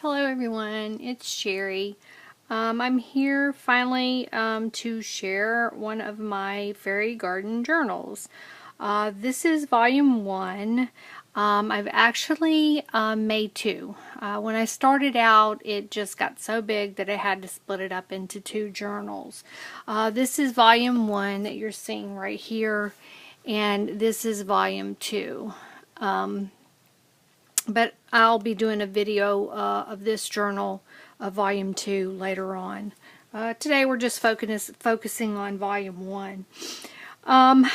Hello everyone, it's Sherry. I'm here finally to share one of my fairy garden journals. This is volume 1. I've actually made 2. When I started out, it just got so big that I had to split it up into 2 journals. This is volume 1 that you're seeing right here, and this is volume 2. But I'll be doing a video of this journal, volume 2, later on. Today we're just focusing on volume 1. Of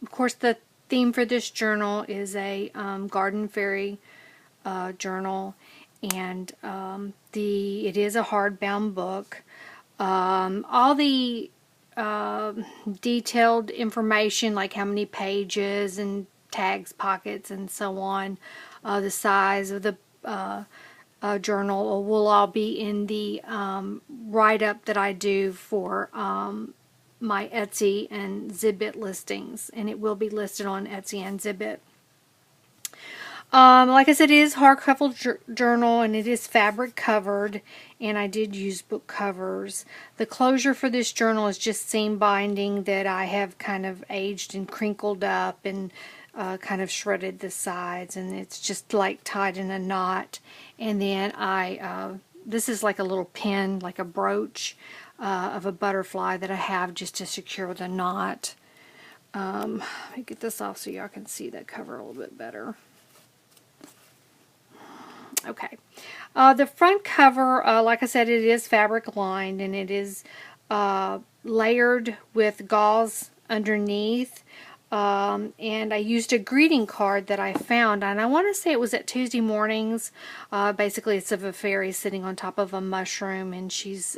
course, the theme for this journal is a garden fairy journal, and it is a hardbound book. All the detailed information, like how many pages and tags, pockets, and so on, the size of the journal will all be in the write-up that I do for my Etsy and Zibbit listings, and it will be listed on Etsy and Zibbit. Like I said, it is hardcover journal, and it is fabric covered, and I did use book covers. The closure for this journal is just seam binding that I have kind of aged and crinkled up and kind of shredded the sides, and it's just like tied in a knot. And then this is like a little pin, like a brooch of a butterfly that I have just to secure the knot. Let me get this off so y'all can see that cover a little bit better. Okay, the front cover, like I said, it is fabric lined, and it is layered with gauze underneath. And I used a greeting card that I found, and I want to say it was at Tuesday Mornings. Basically, it's of a fairy sitting on top of a mushroom, and she's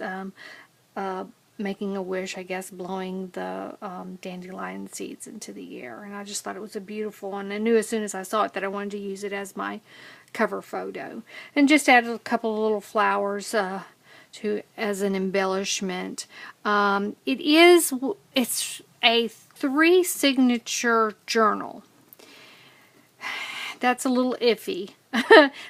making a wish, I guess, blowing the dandelion seeds into the air. And I just thought it was a beautiful one. I knew as soon as I saw it that I wanted to use it as my cover photo, and just added a couple of little flowers as an embellishment. It's a 3 signature journal. That's a little iffy.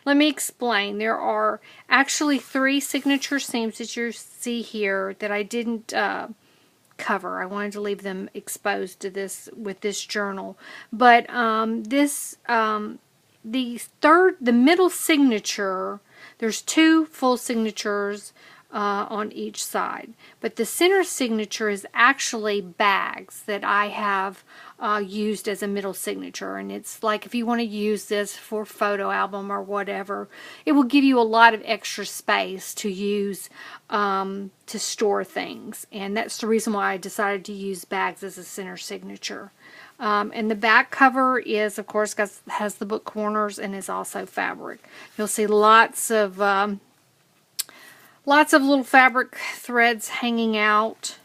Let me explain. There are actually 3 signature seams that you see here that I didn't cover. I wanted to leave them exposed to this with this journal. But the middle signature, there's 2 full signatures on each side, but the center signature is actually bags that I have used as a middle signature. And it's like, if you want to use this for photo album or whatever, it will give you a lot of extra space to use to store things, and that's the reason why I decided to use bags as a center signature. And the back cover is, of course, has the book corners and is also fabric. You'll see lots of little fabric threads hanging out.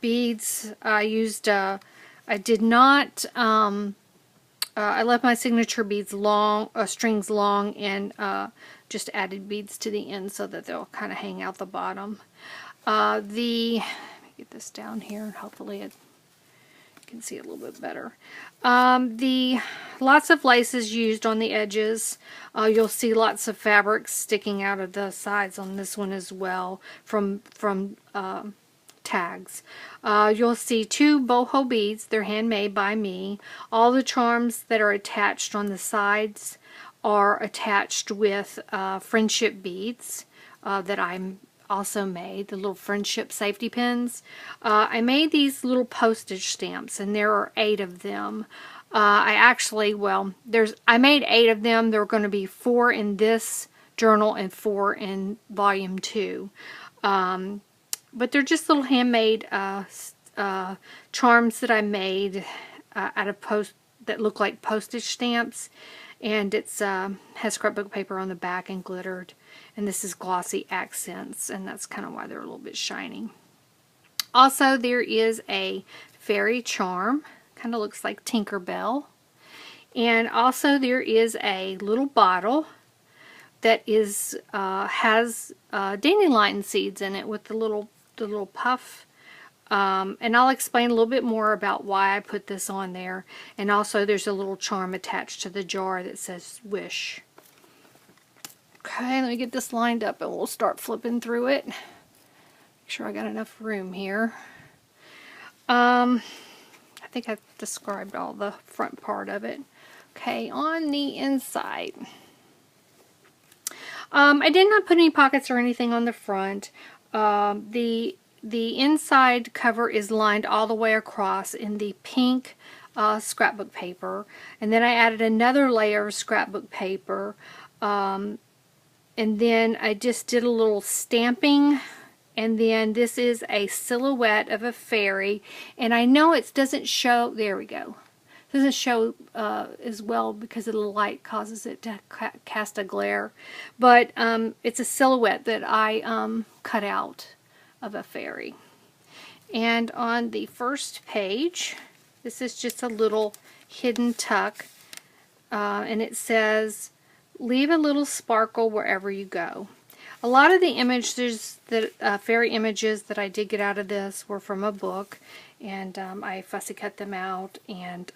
Beads. I used. I did not. I left my signature beads long, strings long, and just added beads to the end so that they'll kind of hang out the bottom. Let me get this down here, and hopefully it can see it a little bit better. Lots of laces used on the edges. You'll see lots of fabric sticking out of the sides on this one as well from tags. You'll see 2 boho beads. They're handmade by me. All the charms that are attached on the sides are attached with friendship beads that I'm also made, the little friendship safety pins. I made these little postage stamps, and there are 8 of them. I made 8 of them. There are going to be 4 in this journal and 4 in volume 2. But they're just little handmade charms that I made out of that look like postage stamps, and it's has scrapbook paper on the back and glittered. And this is glossy accents, and that's kind of why they're a little bit shiny. Also, there is a fairy charm, kind of looks like Tinkerbell. And also there is a little bottle that is has dandelion seeds in it with the little puff. And I'll explain a little bit more about why I put this on there. And also there's a little charm attached to the jar that says wish. Okay, let me get this lined up and we'll start flipping through it. Make sure I got enough room here. I think I've described all the front part of it. Okay, on the inside. I did not put any pockets or anything on the front. The inside cover is lined all the way across in the pink scrapbook paper, and then I added another layer of scrapbook paper, and then I just did a little stamping, and then this is a silhouette of a fairy, and I know it doesn't show, there we go, it doesn't show as well because of the light causes it to cast a glare, but it's a silhouette that I cut out of a fairy. And on the first page, this is just a little hidden tuck, and it says, "Leave a little sparkle wherever you go." A lot of the images, fairy images that I did get out of this were from a book, and I fussy cut them out and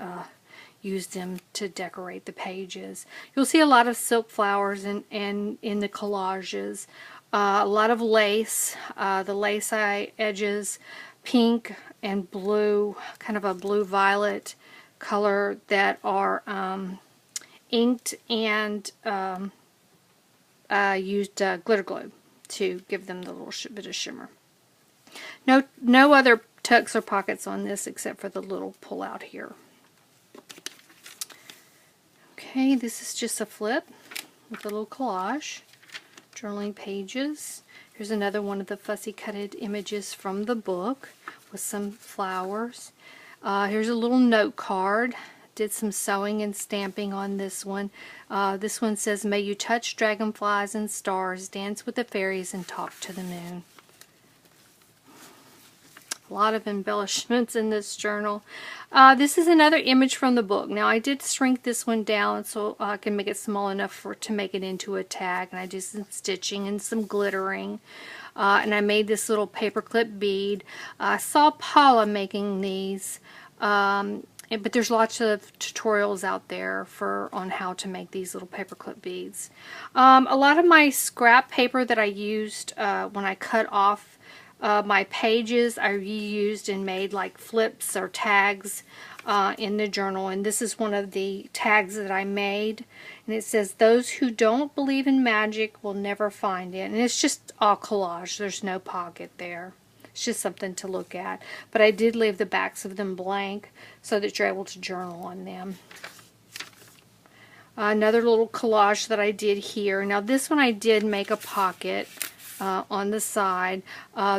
used them to decorate the pages. You'll see a lot of silk flowers in the collages, a lot of lace. The lace edges, pink and blue, kind of a blue-violet color that are inked, and used glitter glue to give them the little bit of shimmer. No other tucks or pockets on this except for the little pull out here. Okay, this is just a flip with a little collage, journaling pages. Here's another one of the fussy cutted images from the book with some flowers. Here's a little note card. Did some sewing and stamping on this one. This one says, "May you touch dragonflies and stars, dance with the fairies, and talk to the moon." A lot of embellishments in this journal. This is another image from the book. Now I did shrink this one down so I can make it small enough to make it into a tag, and I did some stitching and some glittering. And I made this little paperclip bead. I saw Paula making these, but there's lots of tutorials out there on how to make these little paperclip beads. A lot of my scrap paper that I used when I cut off my pages, I reused and made like flips or tags in the journal, and this is one of the tags that I made, and it says, "Those who don't believe in magic will never find it," and it's just all collage. There's no pocket there. It's just something to look at, but I did leave the backs of them blank so that you're able to journal on them. Another little collage that I did here. Now this one I did make a pocket on the side.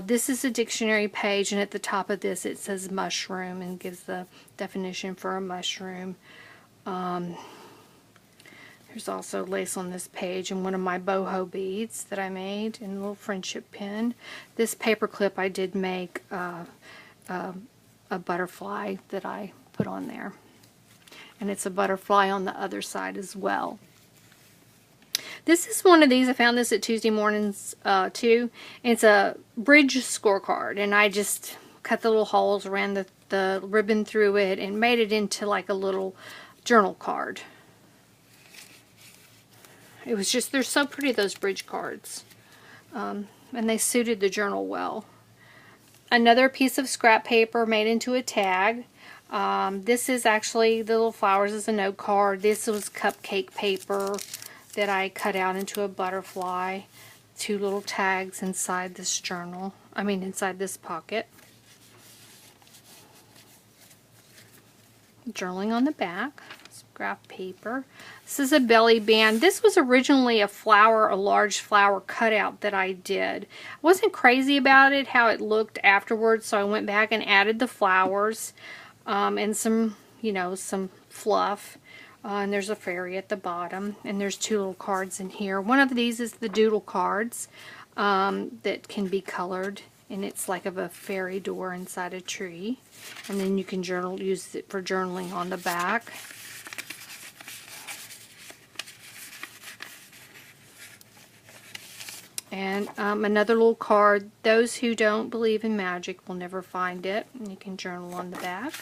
This is a dictionary page, and at the top of this it says mushroom and gives the definition for a mushroom. There's also lace on this page and one of my boho beads that I made and a little friendship pin. This paper clip I did make a butterfly that I put on there, and it's a butterfly on the other side as well. This is one of these. I found this at Tuesday Mornings too. It's a bridge scorecard, and I just cut the little holes, ran the ribbon through it, and made it into like a little journal card. It was just, they're so pretty, those bridge cards, and they suited the journal well. Another piece of scrap paper made into a tag. This is actually, the little flowers is a note card. This was cupcake paper that I cut out into a butterfly. 2 little tags inside this journal. Inside this pocket. Journaling on the back. Scrap paper. This is a belly band. This was originally a large flower cutout that I did. I wasn't crazy about it, how it looked afterwards, so I went back and added the flowers and some, some fluff. And there's a fairy at the bottom, and there's 2 little cards in here. One of these is the doodle cards that can be colored, and it's like of a fairy door inside a tree. And then you can use it for journaling on the back. And another little card, "Those who don't believe in magic will never find it," and you can journal on the back.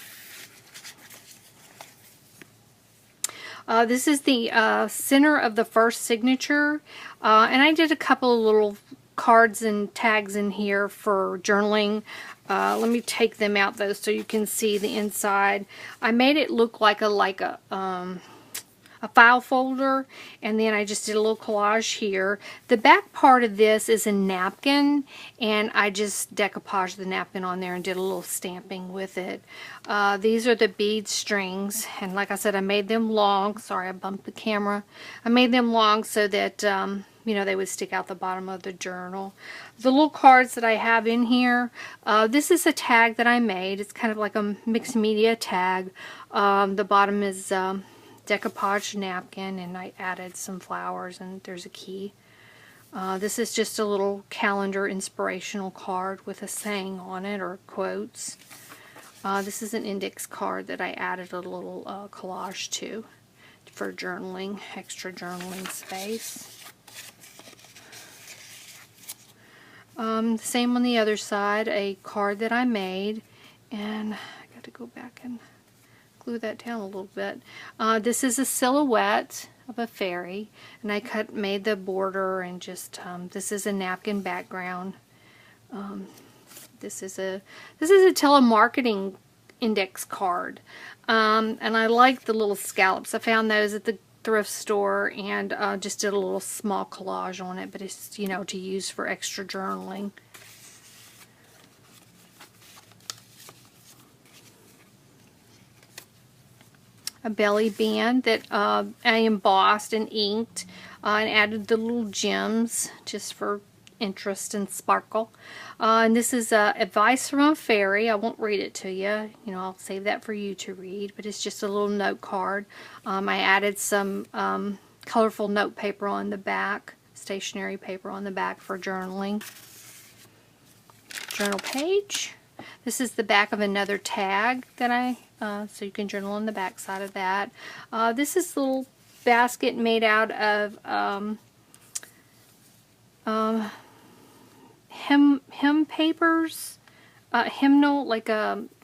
This is the center of the first signature, and I did a couple of little cards and tags in here for journaling. Let me take them out though so you can see the inside. I made it look like a file folder, and then I just did a little collage here. The back part of this is a napkin, and I just decoupaged the napkin on there and did a little stamping with it. These are the bead strings, and like I said, I made them long. Sorry, I bumped the camera. I made them long so that you know, they would stick out the bottom of the journal. The little cards that I have in here, this is a tag that I made. It's kind of like a mixed media tag. The bottom is decoupage napkin, and I added some flowers, and there's a key. This is just a little calendar inspirational card with a saying on it, or quotes. This is an index card that I added a little collage to for journaling, extra journaling space. Same on the other side, a card that I made, and I got to go back and glue that down a little bit. This is a silhouette of a fairy, and I made the border, and just this is a napkin background. This is a telemarketing index card, and I like the little scallops. I found those at the thrift store, and just did a little small collage on it, but it's, you know, to use for extra journaling. A belly band that I embossed and inked, and added the little gems just for interest and sparkle. And this is advice from a fairy. I won't read it to you. You know, I'll save that for you to read, but it's just a little note card. I added some colorful note paper on the back, stationery paper on the back for journaling. Journal page. This is the back of another tag that so you can journal on the back side of that. This is a little basket made out of hem papers, hymnal, like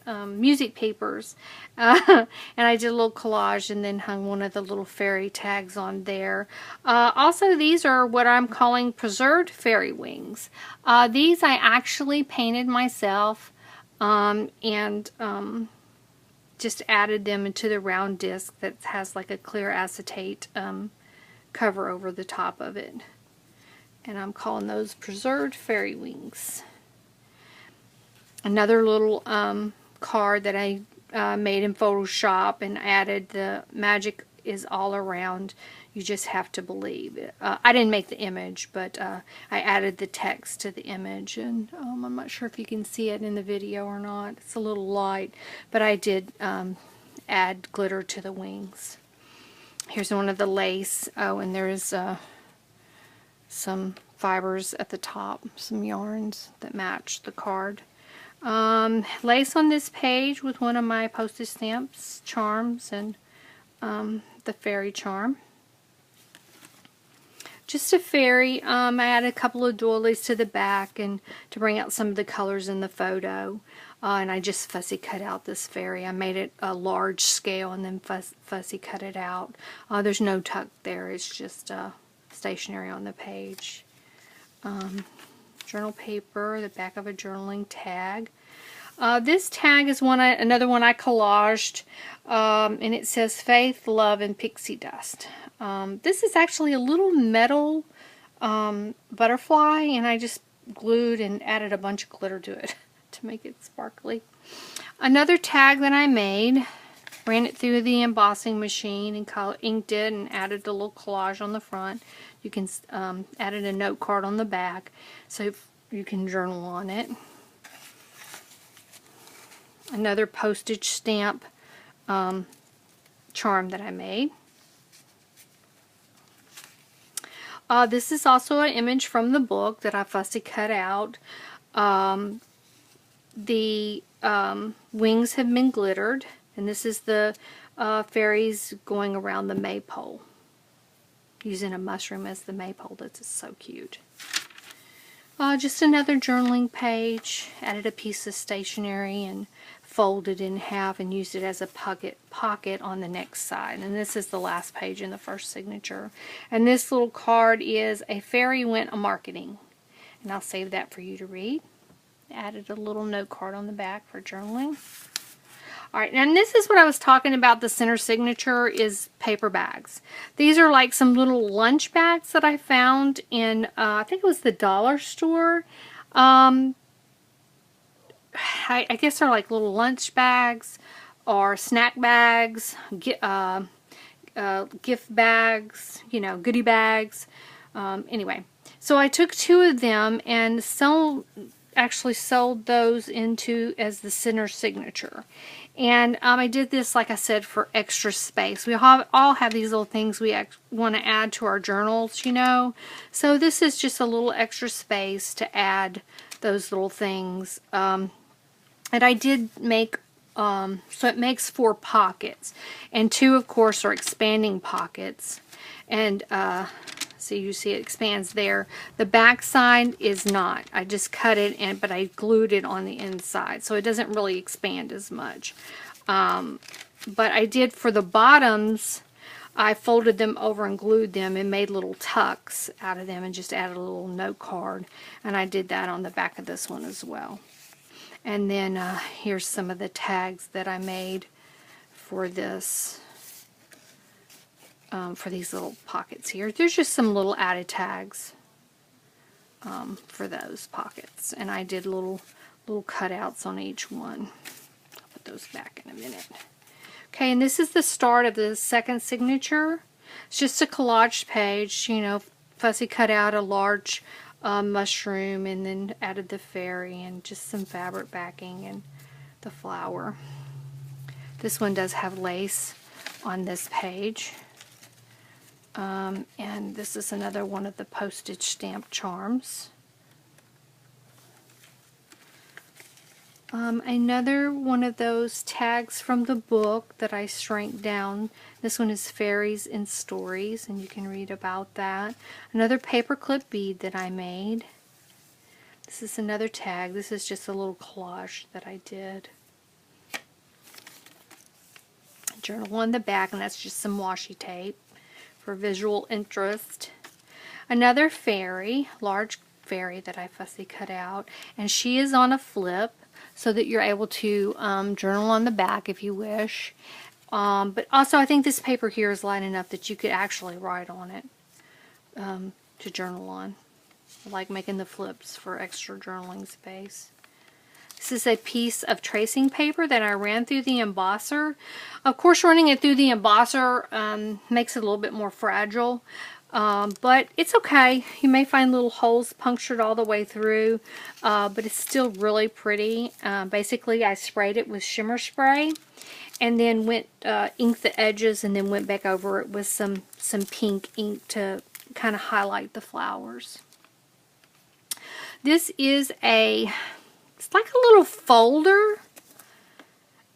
music papers, and I did a little collage and then hung one of the little fairy tags on there. Also, these are what I'm calling preserved fairy wings. These I actually painted myself, and just added them into the round disc that has like a clear acetate cover over the top of it. And I'm calling those preserved fairy wings. Another little card that I made in Photoshop and added the magic is all around. You just have to believe. I didn't make the image, but I added the text to the image, and I'm not sure if you can see it in the video or not. It's a little light, but I did add glitter to the wings. Here's one of the lace. Oh, and there's some fibers at the top, some yarns that match the card. Lace on this page with one of my postage stamps, charms, and the fairy charm. Just a fairy. I added a couple of doilies to the back and to bring out some of the colors in the photo. And I just fussy cut out this fairy. I made it a large scale and then fussy cut it out. There's no tuck there. It's just stationery on the page. Journal paper, the back of a journaling tag. This tag is another one I collaged, and it says Faith, Love, and Pixie Dust. This is actually a little metal butterfly, and I just glued and added a bunch of glitter to it to make it sparkly. Another tag that I made, ran it through the embossing machine and inked it and added a little collage on the front. You can added a note card on the back so you can journal on it. Another postage stamp charm that I made. This is also an image from the book that I fussy cut out. The wings have been glittered, and this is the fairies going around the maypole, using a mushroom as the maypole. That's so cute. Just another journaling page. Added a piece of stationery and folded in half and used it as a pocket on the next side. And this is the last page in the first signature. And this little card is "A Fairy Went A-Marketing." And I'll save that for you to read. Added a little note card on the back for journaling. Alright, and this is what I was talking about, the center signature, is paper bags. These are like some little lunch bags that I found in, I think it was the dollar store. I guess they're like little lunch bags or snack bags, gift bags, you know, goodie bags. Anyway, so I took 2 of them and actually sold those into as the center signature. And I did this, like I said, for extra space. We all have these little things we want to add to our journals, you know. So this is just a little extra space to add those little things. And I did make, so it makes 4 pockets. And 2, of course, are expanding pockets. And so you see it expands there. The back side is not. I just cut it, but I glued it on the inside, so it doesn't really expand as much. But I did for the bottoms, I folded them over and glued them and made little tucks out of them and just added a little note card. And I did that on the back of this one as well. And then here's some of the tags that I made for this. For these little pockets here. There's just some little added tags for those pockets. And I did little cutouts on each one. I'll put those back in a minute. Okay, and this is the start of the second signature. It's just a collage page, you know, Fussy cut out a large mushroom and then added the fairy and just some fabric backing and the flower. This one does have lace on this page. And this is another one of the postage stamp charms. Another one of those tags from the book that I shrank down. This one is Fairies and Stories, and you can read about that. Another paperclip bead that I made. This is another tag. This is just a little collage that I did. Journal on the back, and that's just some washi tape for visual interest. Another fairy, large fairy that I fussy cut out, and she is on a flip so that you're able to journal on the back if you wish. But also I think this paper here is light enough that you could actually write on it to journal on. I like making the flips for extra journaling space. This is a piece of tracing paper that I ran through the embosser. Of course, running it through the embosser makes it a little bit more fragile, but it's okay. You may find little holes punctured all the way through, but it's still really pretty. Basically, I sprayed it with shimmer spray and then inked the edges and then went back over it with some pink ink to kind of highlight the flowers. This is it's like a little folder.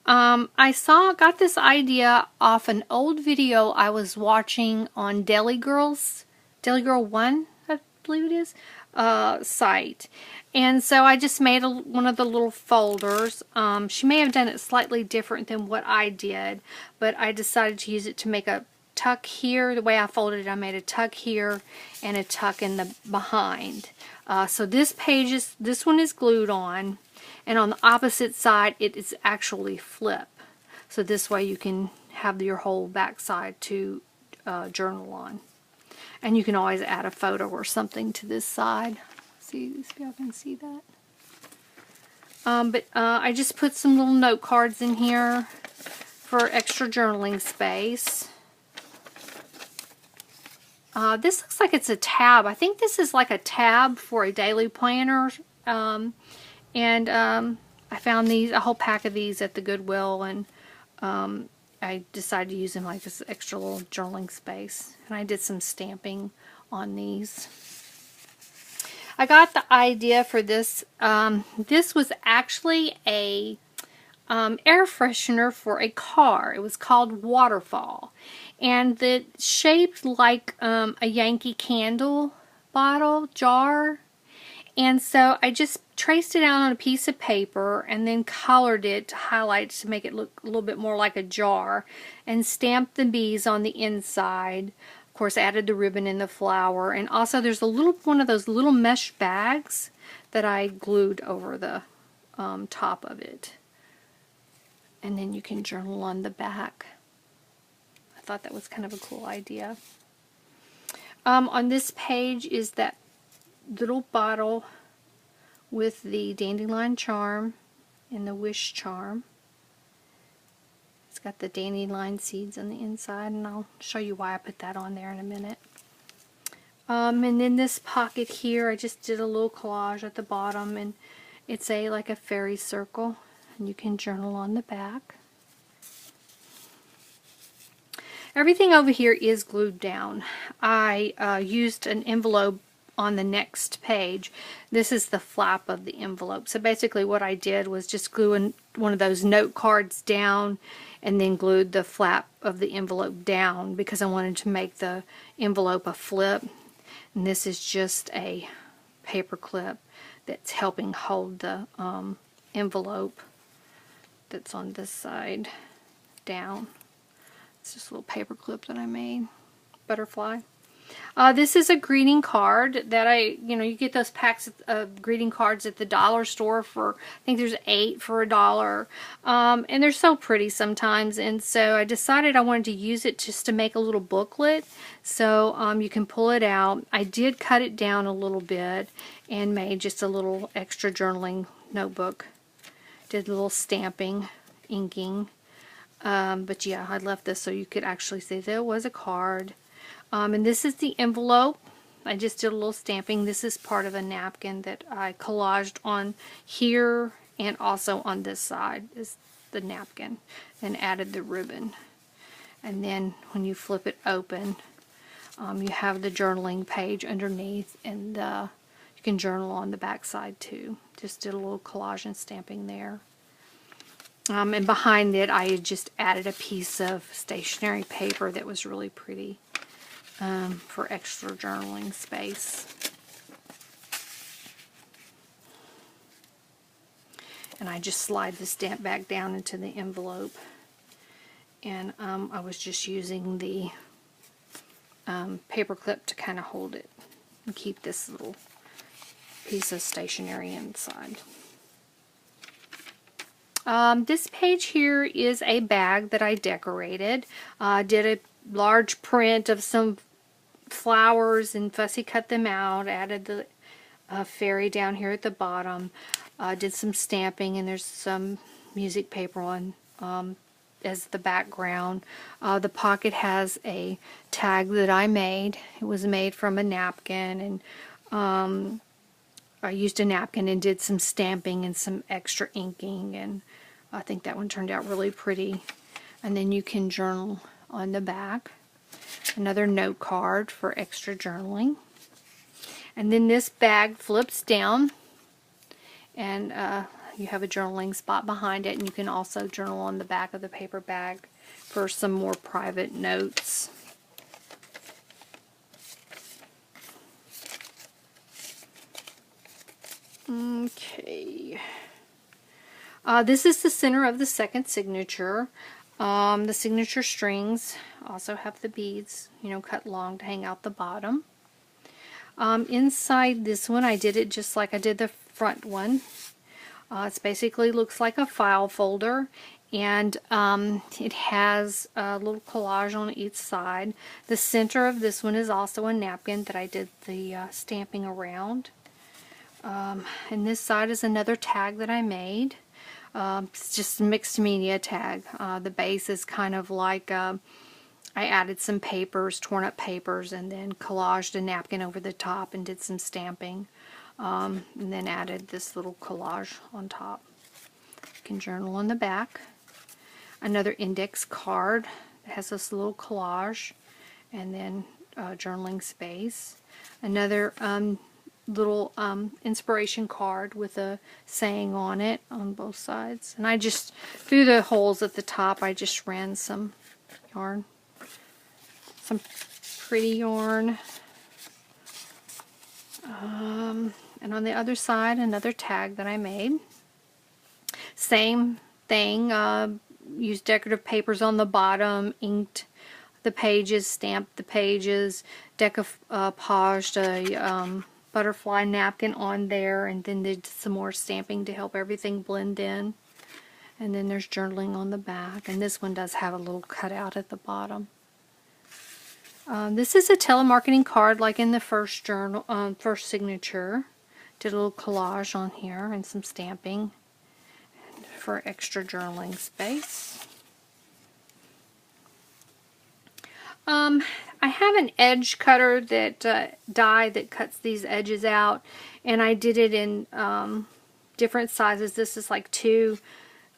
I got this idea off an old video I was watching on Deli Girl 1, I believe it is, site. And so I just made one of the little folders. She may have done it slightly different than what I did, but I decided to use it to make a tuck here. The way I folded it, I made a tuck here and a tuck in the behind. So this one is glued on, and on the opposite side it is actually flip. So this way you can have your whole back side to journal on. And you can always add a photo or something to this side. See if y'all can see that. But I just put some little note cards in here for extra journaling space. This looks like it's a tab. I think this is like a tab for a daily planner. I found a whole pack of these at the Goodwill, and I decided to use them like this extra little journaling space. And I did some stamping on these. I got the idea for this. This was actually a air freshener for a car. It was called Waterfall. And it's shaped like a Yankee Candle bottle jar. And so I just traced it out on a piece of paper and then colored it to highlight to make it look a little bit more like a jar, and stamped the bees on the inside. Of course, added the ribbon and the flower, and also there's a little one of those little mesh bags that I glued over the top of it. And then you can journal on the back. I thought that was kind of a cool idea. On this page is that little bottle with the dandelion charm and the wish charm. It's got the dandelion seeds on the inside, and I'll show you why I put that on there in a minute. And then this pocket here, I just did a little collage at the bottom, and it's like a fairy circle, and you can journal on the back. Everything over here is glued down. I used an envelope on the next page. This is the flap of the envelope. So basically what I did was just glue one of those note cards down and then glued the flap of the envelope down because I wanted to make the envelope a flip. And this is just a paper clip that's helping hold the envelope that's on this side down. It's just a little paper clip that I made. Butterfly. This is a greeting card that you get those packs of greeting cards at the dollar store for, I think there's 8 for $1. And they're so pretty sometimes, and so I decided I wanted to use it just to make a little booklet. So you can pull it out. I did cut it down a little bit and made just a little extra journaling notebook. Did a little stamping, inking. But yeah, I left this so you could actually see there was a card. And this is the envelope. I just did a little stamping. This is part of a napkin that I collaged on here, and also on this side is the napkin, and added the ribbon. And then when you flip it open, you have the journaling page underneath, and you can journal on the back side too. Just did a little collage and stamping there. And behind it I had just added a piece of stationery paper that was really pretty. For extra journaling space. And I just slide the stamp back down into the envelope, and I was just using the paper clip to kind of hold it and keep this little piece of stationery inside. This page here is a bag that I decorated. Did a large print of some flowers and fussy cut them out, added the fairy down here at the bottom, did some stamping, and there's some music paper on as the background. The pocket has a tag that I made. It was made from a napkin, and I used a napkin and did some stamping and some extra inking, and I think that one turned out really pretty. And then you can journal on the back. Another note card for extra journaling. And then this bag flips down, and you have a journaling spot behind it, and you can also journal on the back of the paper bag for some more private notes. Okay. This is the center of the second signature. The signature strings also have the beads, cut long to hang out the bottom. Inside this one, I did it just like I did the front one. It basically looks like a file folder, and it has a little collage on each side. The center of this one is also a napkin that I did the stamping around. And this side is another tag that I made. It's just a mixed media tag. The base is kind of like I added some papers, torn up papers, and then collaged a napkin over the top and did some stamping, and then added this little collage on top. You can journal on the back. Another index card that has this little collage, and then journaling space. Another little inspiration card with a saying on it on both sides. And I just, through the holes at the top, I just ran some yarn. Some pretty yarn. And on the other side, another tag that I made. Same thing, used decorative papers on the bottom, inked the pages, stamped the pages, decoupaged a butterfly napkin on there, and then did some more stamping to help everything blend in. And then there's journaling on the back, and this one does have a little cutout at the bottom. This is a telemarketing card like in the first journal, first signature. Did a little collage on here and some stamping for extra journaling space. I have an edge cutter that die that cuts these edges out, and I did it in different sizes. This is like 2.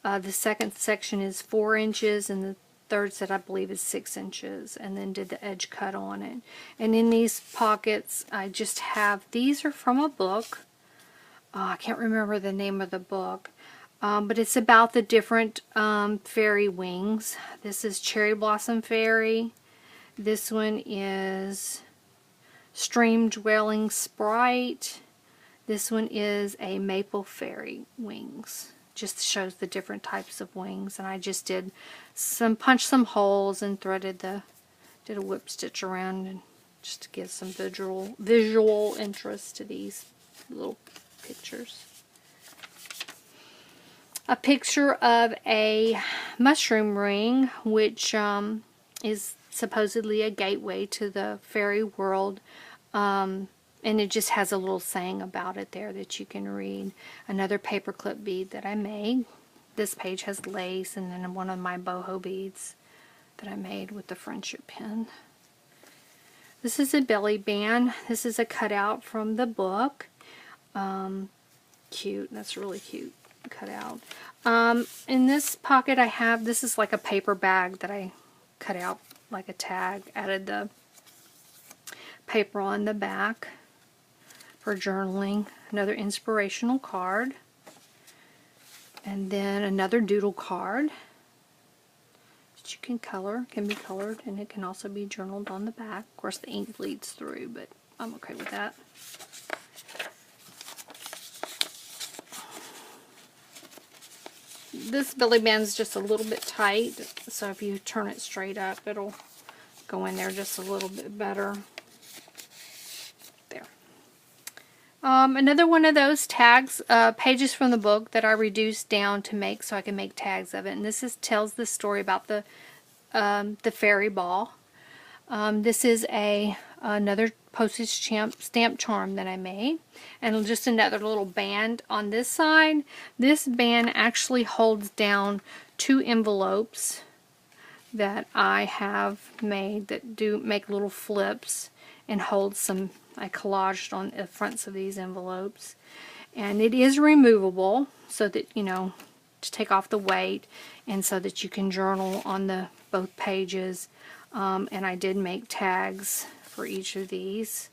The second section is 4 inches, and the third set I believe is 6 inches, and then did the edge cut on it. And in these pockets I just have, these are from a book. I can't remember the name of the book, but it's about the different fairy wings. This is Cherry Blossom Fairy. This one is Stream Dwelling Sprite. This one is a Maple Fairy Wings. Just shows the different types of wings, and I just did punched some holes and threaded did a whip stitch around, and just to give some visual interest to these little pictures. A picture of a mushroom ring, which is supposedly a gateway to the fairy world, and it just has a little saying about it there that you can read. Another paperclip bead that I made. This page has lace, and then one of my boho beads that I made with the friendship pin. This is a belly band. This is a cutout from the book. Cute. That's really cute cutout. In this pocket I have, this is like a paper bag that I cut out like a tag. Added the paper on the back for journaling. Another inspirational card. And then another doodle card that you can color. Can be colored, and it can also be journaled on the back. Of course the ink bleeds through, but I'm okay with that. This belly band is just a little bit tight, so if you turn it straight up, it'll go in there just a little bit better. There. Another one of those tags, pages from the book that I reduced down to make so I can make tags of it. And this tells the story about the fairy ball. This is another postage stamp charm that I made, and just another little band on this side. This band actually holds down 2 envelopes that I have made that do make little flips and hold some. I collaged on the fronts of these envelopes, and it is removable so that, you know, to take off the weight, and so that you can journal on both pages. And I did make tags for each of these.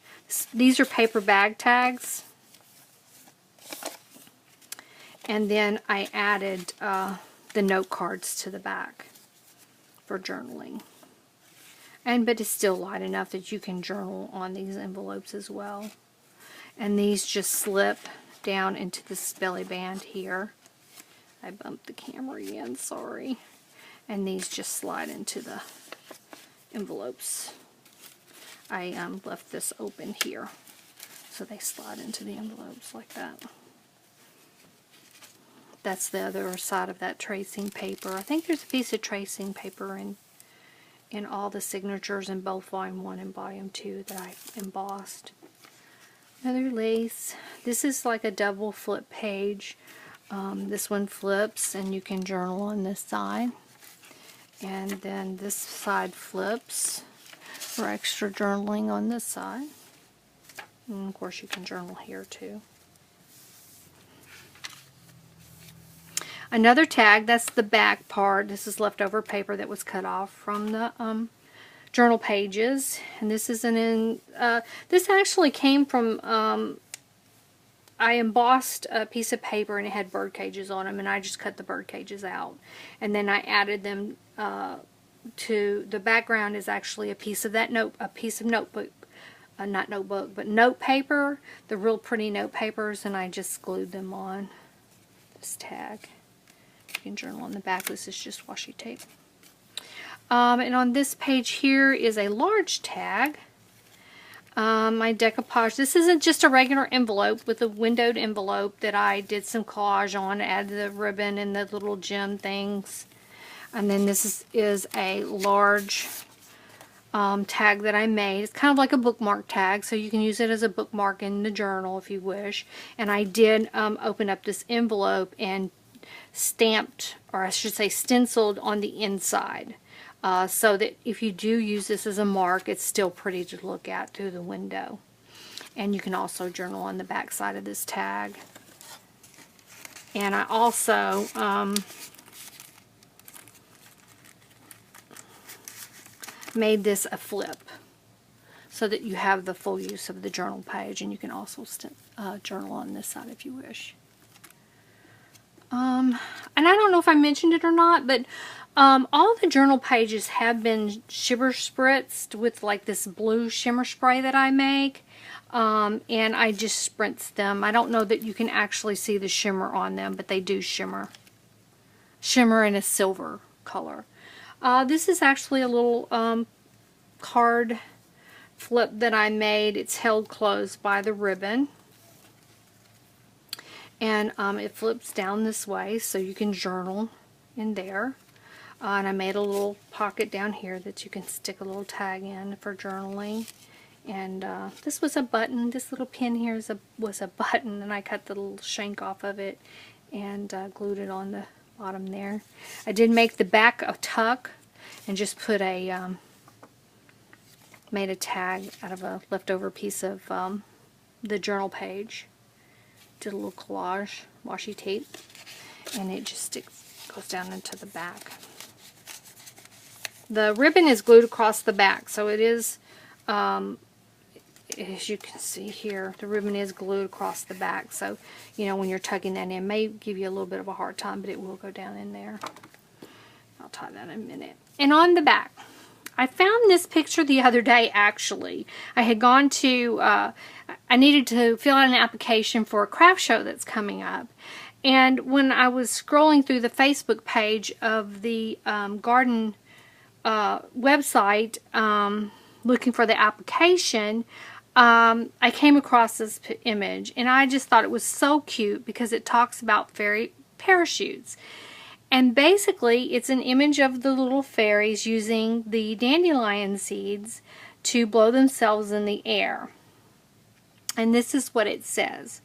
These are paper bag tags. And then I added the note cards to the back for journaling. But it's still light enough that you can journal on these envelopes as well. And these just slip down into this belly band here. I bumped the camera again, sorry. And these just slide into the envelopes. I left this open here, so they slide into the envelopes like that. That's the other side of that tracing paper. I think there's a piece of tracing paper in all the signatures in both Volume 1 and Volume 2 that I embossed. Another lace. This is like a double flip page. This one flips, and you can journal on this side. And then this side flips for extra journaling on this side. And of course you can journal here too. Another tag, that's the back part. This is leftover paper that was cut off from the journal pages. And this is this actually came from, I embossed a piece of paper and it had bird cages on them, and I just cut the bird cages out. And then I added them to the background is actually a piece of notebook not notebook, but note paper, the real pretty note papers, and I just glued them on this tag. You can journal on the back. This is just washi tape. And on this page here is a large tag. My decoupage. This isn't just a regular envelope with a windowed envelope that I did some collage on, added the ribbon and the little gem things. And then this is a large tag that I made. It's kind of like a bookmark tag, so you can use it as a bookmark in the journal if you wish. And I did open up this envelope and stamped, or I should say stenciled on the inside. So that if you do use this as a mark, it's still pretty to look at through the window. And you can also journal on the back side of this tag. And I also made this a flip so that you have the full use of the journal page, and you can also journal on this side if you wish. And I don't know if I mentioned it or not, but all the journal pages have been shimmer spritzed with like this blue shimmer spray that I make. And I just spritz them. I don't know that you can actually see the shimmer on them, but they do shimmer. Shimmer in a silver color. This is actually a little card flip that I made. It's held closed by the ribbon. And it flips down this way so you can journal in there. And I made a little pocket down here that you can stick a little tag in for journaling. And this was a button. This little pin here was a button, and I cut the little shank off of it and glued it on the bottom there. I did make the back a tuck and just put a made a tag out of a leftover piece of the journal page. Did a little collage, washi tape, and it just goes down into the back. The ribbon is glued across the back, so it is, as you can see here, the ribbon is glued across the back. So, you know, when you're tucking that in, may give you a little bit of a hard time, but it will go down in there. I'll tie that in a minute. And on the back, I found this picture the other day, actually. I had gone to, I needed to fill out an application for a craft show that's coming up. And when I was scrolling through the Facebook page of the garden website, looking for the application, I came across this image, and I just thought it was so cute because it talks about fairy parachutes. And basically, it's an image of the little fairies using the dandelion seeds to blow themselves in the air. And this is what it says.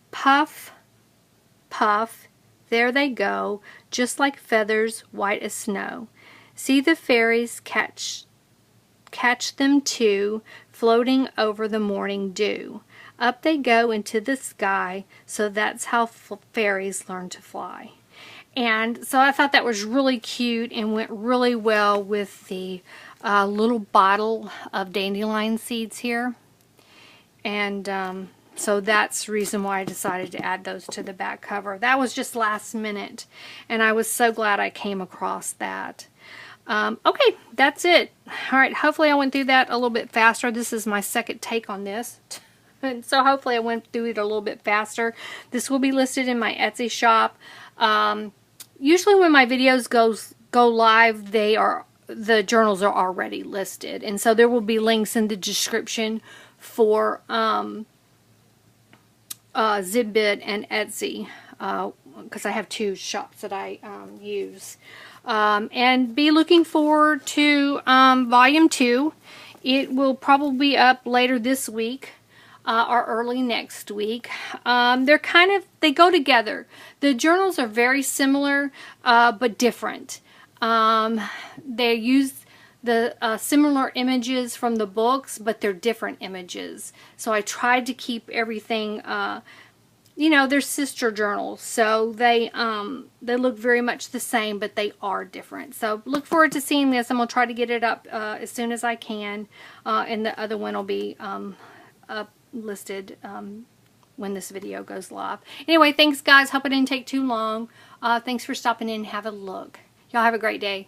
Puff, puff, there they go, just like feathers white as snow. See the fairies catch them too, floating over the morning dew. Up they go into the sky, so that's how fairies learn to fly. And so I thought that was really cute and went really well with the little bottle of dandelion seeds here. And so that's the reason why I decided to add those to the back cover. That was just last minute, and I was so glad I came across that. Okay, that's it. Alright, hopefully I went through that a little bit faster. This is my second take on this. And so hopefully I went through it a little bit faster. This will be listed in my Etsy shop. Usually when my videos go live, the journals are already listed, and so there will be links in the description for Zibbit and Etsy, because I have two shops that I use. And be looking forward to volume 2. It will probably be up later this week. Or early next week. They go together. The journals are very similar, but different. They use the similar images from the books, but they're different images. So I tried to keep everything, you know, they're sister journals. So they look very much the same, but they are different. So look forward to seeing this. I'm going to try to get it up as soon as I can. And the other one will be up listed when this video goes live. Anyway, thanks guys. Hope it didn't take too long. Thanks for stopping in and have a look. Y'all have a great day.